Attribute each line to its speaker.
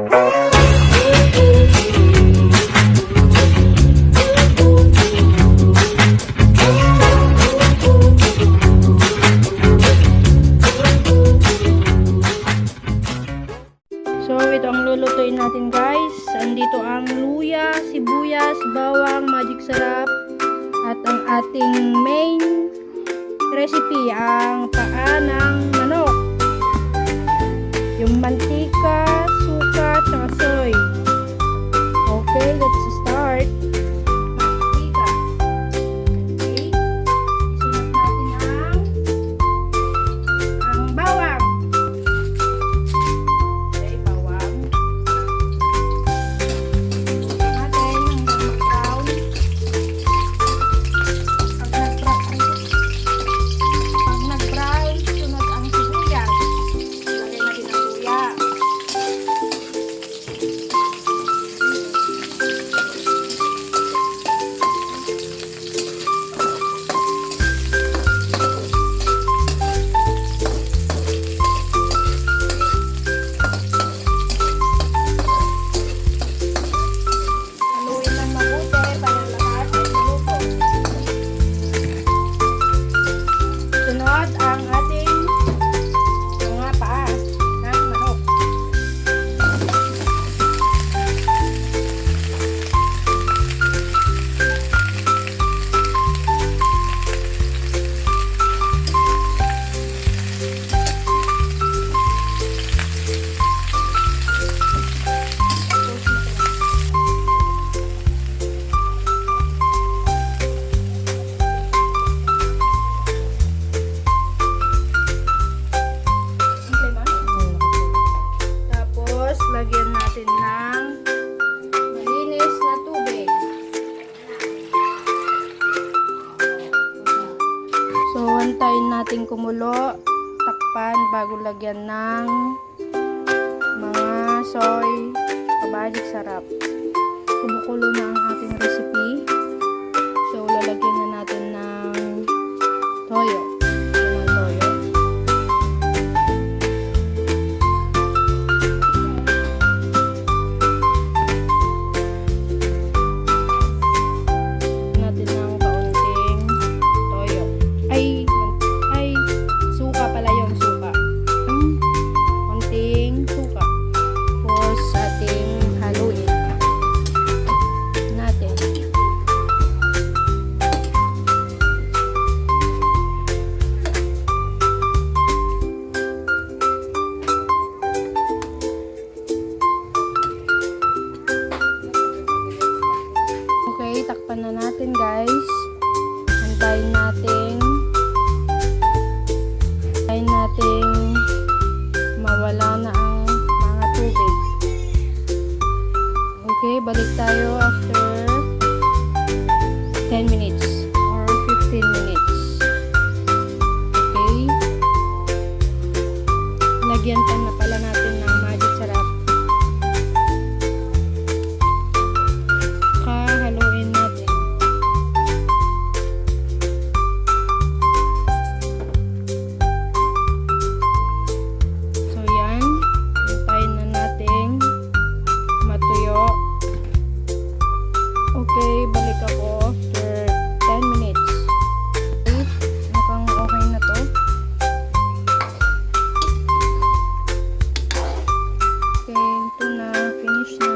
Speaker 1: So, ito ang lulutuin natin guys. Andito ang luya, sibuyas, bawang, magic sarap. At ang ating main recipe, ang paa ng manok. Yung mantika, suka, tsaka soy. Okay, let's start. Mantika. Okay. Isunod natin ang bawang. Lagyan natin ng malinis na tubig. So, antayin natin kumulo. Takpan bago lagyan ng mga soy, magic sarap. Kumukulo na ang ating recipe. So, lalagyan na natin ng toyo. Takpan na natin guys. Antayin natin mawala na ang mga tubig. Okay, balik tayo after 10 minutes or 15 minutes. Okay. Lagyan pa na pala natin ng magic sarap. Haluin natin. So yan, hintayin na natin matuyo. Okay, balik ako after 10 minutes. Okay, mukhang okay na to. Okay, ito na, finish na.